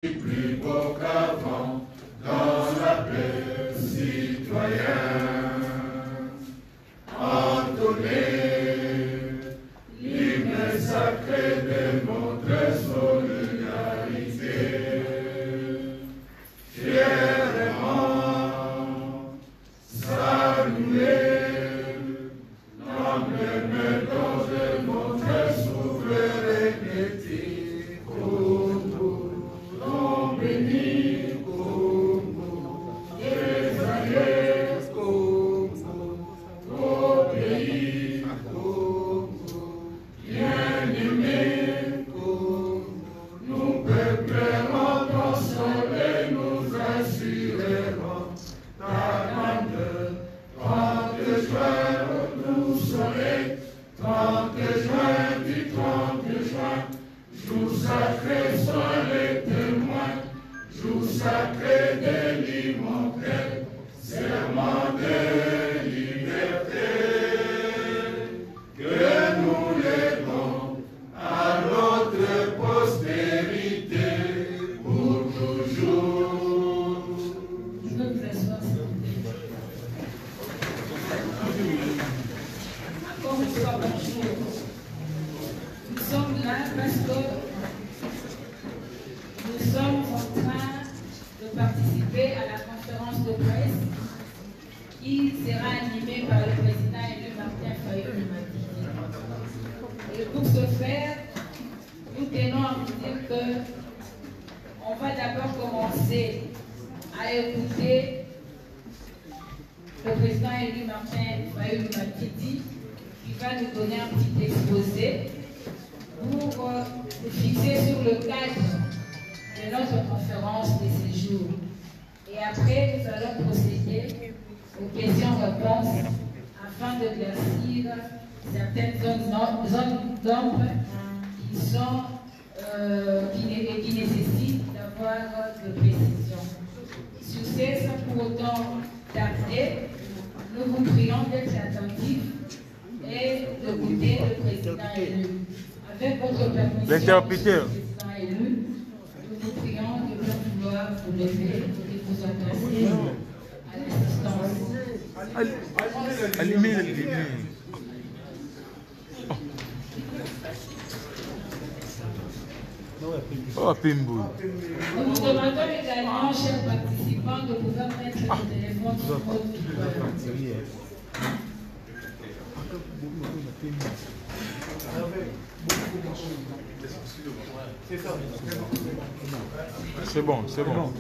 Plus beau qu'avant, dans la paix citoyenne, entonné, l'hymne sacré de notre solidarité, fièrement saluer l'emblème de notre souveraineté. Qui nécessitent d'avoir de précision. Sur ces, sans pour autant tarder, nous vous prions d'être attentifs et d'écouter le président élu. Avec votre permission, l'interlocuteur. le président élu, nous vous prions de bien vouloir vous lever et de vous adresser à l'assistance. Allumez le Oh, Pimbo. Nous vous demandons également, chers participants, de pouvoir mettre le téléphone sur votre C'est bon, c'est bon.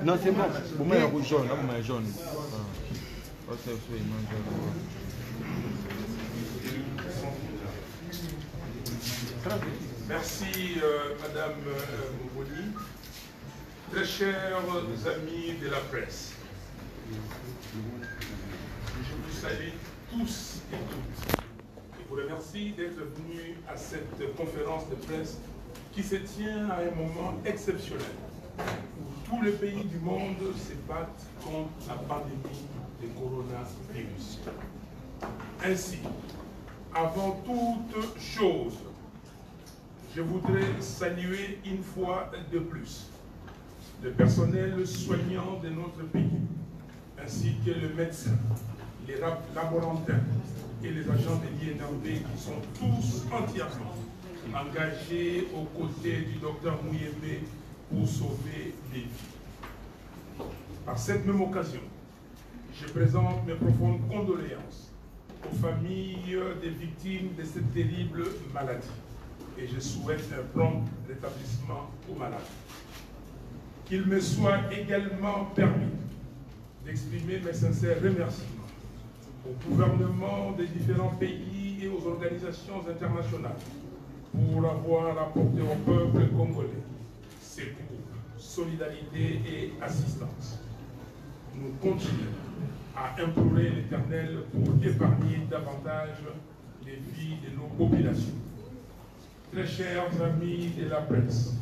Non, c'est bon. Vous mettez un rouge jaune, là, vous mettez jaune. Merci, Madame Moboni. Très chers amis de la presse, je vous salue tous et toutes. Je vous remercie d'être venus à cette conférence de presse qui se tient à un moment exceptionnel où tous les pays du monde se battent contre la pandémie du coronavirus. Ainsi, avant toute chose, je voudrais saluer une fois de plus le personnel soignant de notre pays, ainsi que les médecins, les laborantins et les agents de l'INRB qui sont tous entièrement engagés aux côtés du docteur Mouyembe pour sauver des vies. Par cette même occasion, je présente mes profondes condoléances aux familles des victimes de cette terrible maladie. Et je souhaite un prompt rétablissement aux malades. Qu'il me soit également permis d'exprimer mes sincères remerciements au gouvernement des différents pays et aux organisations internationales pour avoir apporté au peuple congolais secours, solidarité et assistance. Nous continuons à implorer l'Éternel pour épargner davantage les vies de nos populations. Très chers amis de la presse,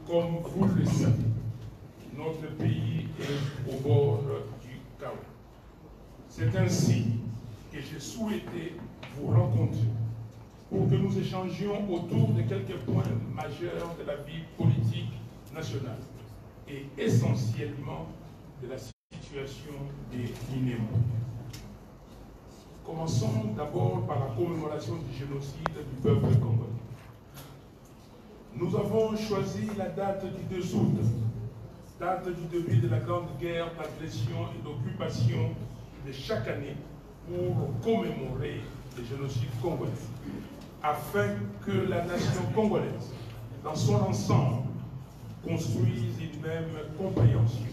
comme vous le savez, notre pays est au bord du chaos. C'est ainsi que j'ai souhaité vous rencontrer pour que nous échangions autour de quelques points majeurs de la vie politique nationale. et essentiellement de la situation des Guinéens. Commençons d'abord par la commémoration du génocide du peuple congolais. Nous avons choisi la date du 2 août, date du début de la grande guerre d'agression et d'occupation de chaque année pour commémorer le génocide congolais, afin que la nation congolaise, dans son ensemble, construise une même compréhension,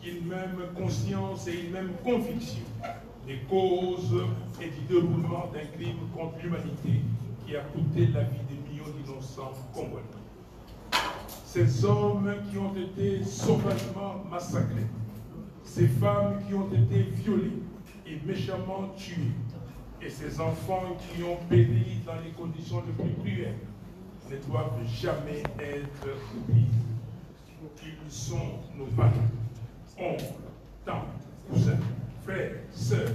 une même conscience et une même conviction des causes et du déroulement d'un crime contre l'humanité qui a coûté la vie des millions d'innocents congolais. Ces hommes qui ont été sauvagement massacrés, ces femmes qui ont été violées et méchamment tuées, et ces enfants qui ont péri dans les conditions les plus cruelles, ne doivent jamais être oubliés. Ils sont nos parents, oncles, tantes, cousins, frères, sœurs,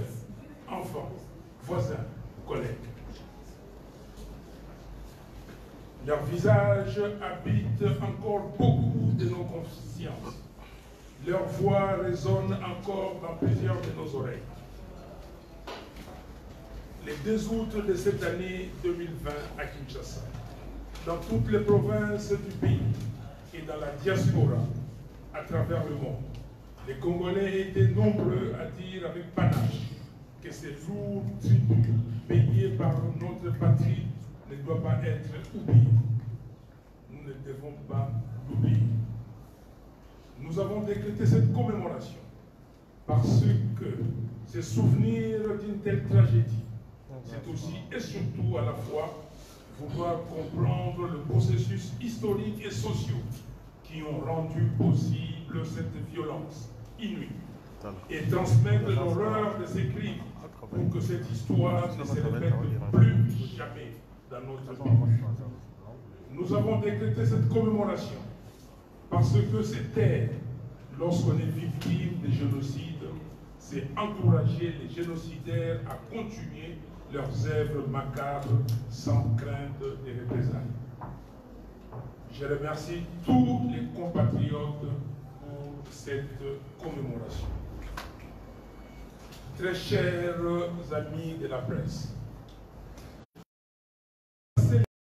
enfants, voisins, collègues. Leur visage habite encore beaucoup de nos consciences. Leur voix résonne encore dans plusieurs de nos oreilles. Le 2 août de cette année 2020 à Kinshasa, dans toutes les provinces du pays et dans la diaspora à travers le monde, les Congolais étaient nombreux à dire avec panache que ces lourds tributs payés par notre patrie ne doit pas être oublié. Nous ne devons pas l'oublier. Nous avons décrété cette commémoration parce que se souvenir d'une telle tragédie, c'est aussi et surtout à la fois vouloir comprendre le processus historique et social qui ont rendu possible cette violence inouïe et transmettre l'horreur de ces crimes pour que cette histoire ne se répète plus jamais dans notre pays. Nous avons décrété cette commémoration parce que c'est taire lorsqu'on est victime de génocide, c'est encourager les génocidaires à continuer leurs œuvres macabres sans crainte des représailles. Je remercie tous les compatriotes pour cette commémoration. Très chers amis de la presse,